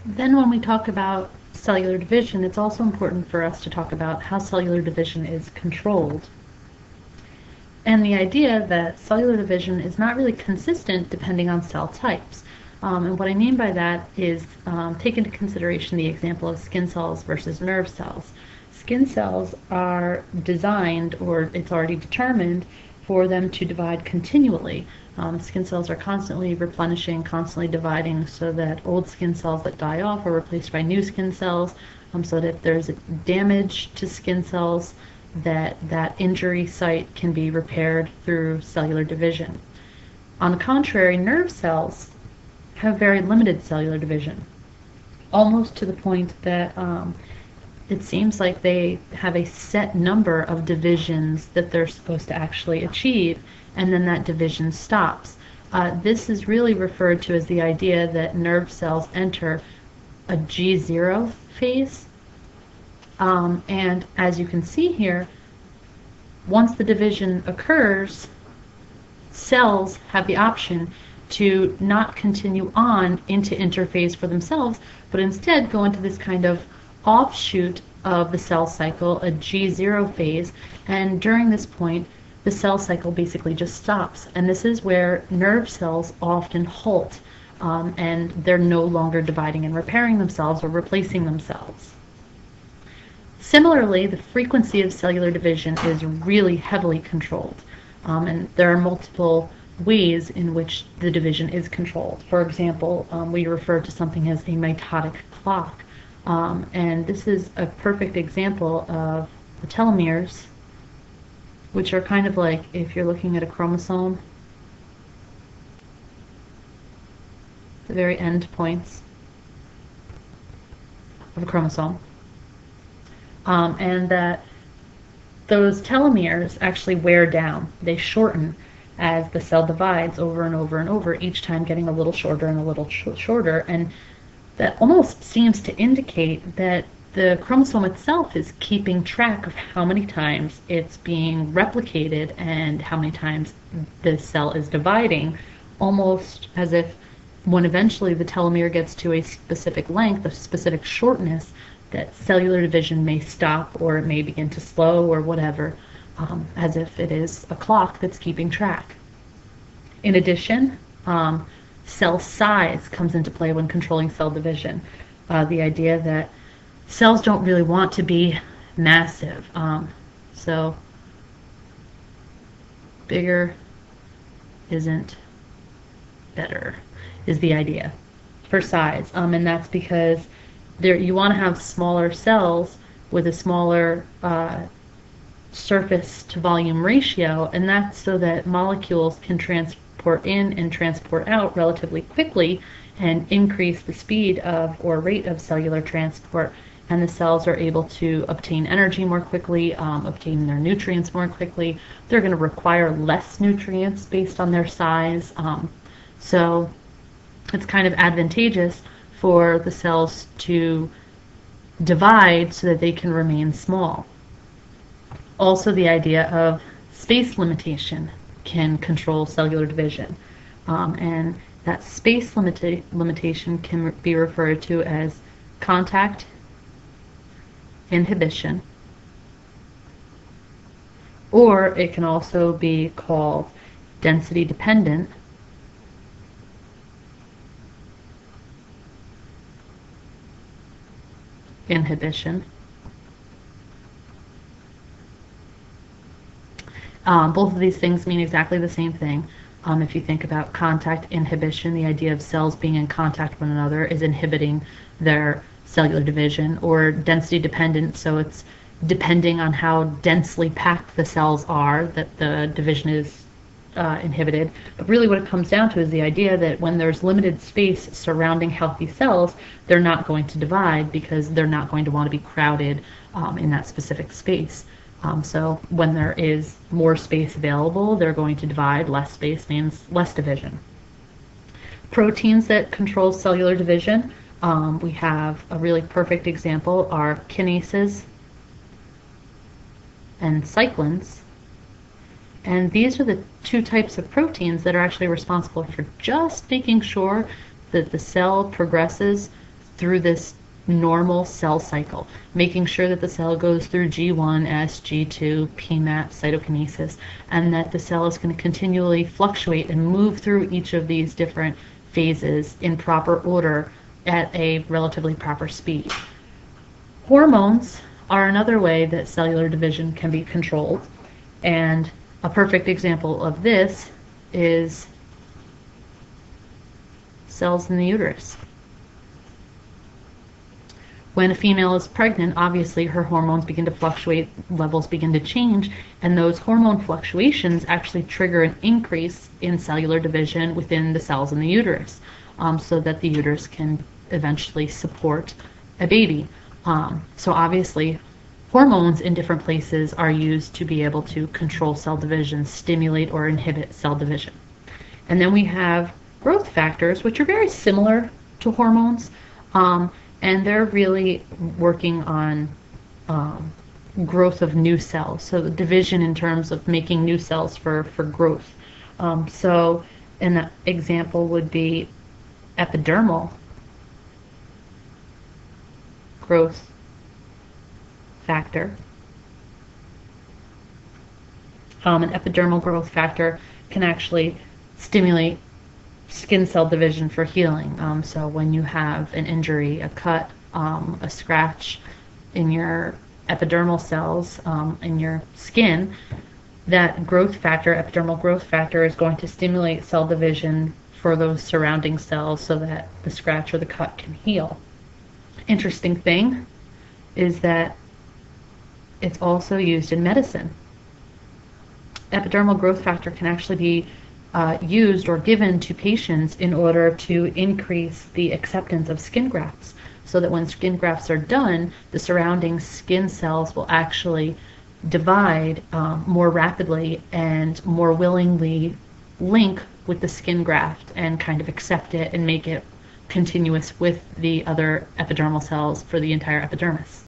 Then when we talk about cellular division, it's also important for us to talk about how cellular division is controlled. And the idea that cellular division is not really consistent depending on cell types. And what I mean by that is take into consideration the example of skin cells versus nerve cells. Skin cells are designed, or it's already determined, for them to divide continually. Skin cells are constantly replenishing, constantly dividing, so that old skin cells that die off are replaced by new skin cells, so that if there's damage to skin cells, that injury site can be repaired through cellular division. On the contrary, nerve cells have very limited cellular division, almost to the point that it seems like they have a set number of divisions that they're supposed to actually achieve, and then that division stops. This is really referred to as the idea that nerve cells enter a G0 phase. And as you can see here, once the division occurs, cells have the option to not continue on into interphase for themselves, but instead go into this kind of offshoot of the cell cycle, a G0 phase, and during this point, the cell cycle basically just stops. And this is where nerve cells often halt, and they're no longer dividing and repairing themselves or replacing themselves. Similarly, the frequency of cellular division is really heavily controlled, and there are multiple ways in which the division is controlled. For example, we refer to something as a mitotic clock. And this is a perfect example of the telomeres, which are kind of like, if you're looking at a chromosome, the very end points of a chromosome. And that those telomeres actually wear down. They shorten as the cell divides over and over and over, each time getting a little shorter and a little shorter. And that almost seems to indicate that the chromosome itself is keeping track of how many times it's being replicated and how many times the cell is dividing, almost as if when eventually the telomere gets to a specific length, a specific shortness, that cellular division may stop or it may begin to slow or whatever, as if it is a clock that's keeping track. In addition, cell size comes into play when controlling cell division. The idea that cells don't really want to be massive. So bigger isn't better is the idea for size. And that's because you want to have smaller cells with a smaller surface to volume ratio, and that's so that molecules can transport in and transport out relatively quickly and increase the speed of or rate of cellular transport, and the cells are able to obtain energy more quickly, obtain their nutrients more quickly. They're going to require less nutrients based on their size, so it's kind of advantageous for the cells to divide so that they can remain small. Also, the idea of space limitation can control cellular division, and that space limitation can be referred to as contact inhibition, or it can also be called density dependent inhibition. Both of these things mean exactly the same thing. If you think about contact inhibition, the idea of cells being in contact with one another is inhibiting their cellular division, or density dependent, so it's depending on how densely packed the cells are that the division is inhibited. But really what it comes down to is the idea that when there's limited space surrounding healthy cells, they're not going to divide because they're not going to want to be crowded in that specific space. So when there is more space available, they're going to divide. Less space means less division. Proteins that control cellular division, we have a really perfect example are kinases and cyclins. And these are the two types of proteins that are actually responsible for just making sure that the cell progresses through this normal cell cycle, making sure that the cell goes through G1, S, G2, PMAT, cytokinesis, and that the cell is going to continually fluctuate and move through each of these different phases in proper order at a relatively proper speed. Hormones are another way that cellular division can be controlled, and a perfect example of this is cells in the uterus. When a female is pregnant, obviously her hormones begin to fluctuate, levels begin to change, and those hormone fluctuations actually trigger an increase in cellular division within the cells in the uterus, so that the uterus can eventually support a baby. So obviously, hormones in different places are used to be able to control cell division, stimulate or inhibit cell division. And then we have growth factors, which are very similar to hormones. And they're really working on growth of new cells, so the division in terms of making new cells for growth. So an example would be epidermal growth factor. An epidermal growth factor can actually stimulate skin cell division for healing. So when you have an injury, a cut, a scratch in your epidermal cells in your skin, that growth factor, epidermal growth factor, is going to stimulate cell division for those surrounding cells so that the scratch or the cut can heal. Interesting thing is that it's also used in medicine. Epidermal growth factor can actually be used or given to patients in order to increase the acceptance of skin grafts, so that when skin grafts are done, the surrounding skin cells will actually divide more rapidly and more willingly link with the skin graft and kind of accept it and make it continuous with the other epidermal cells for the entire epidermis.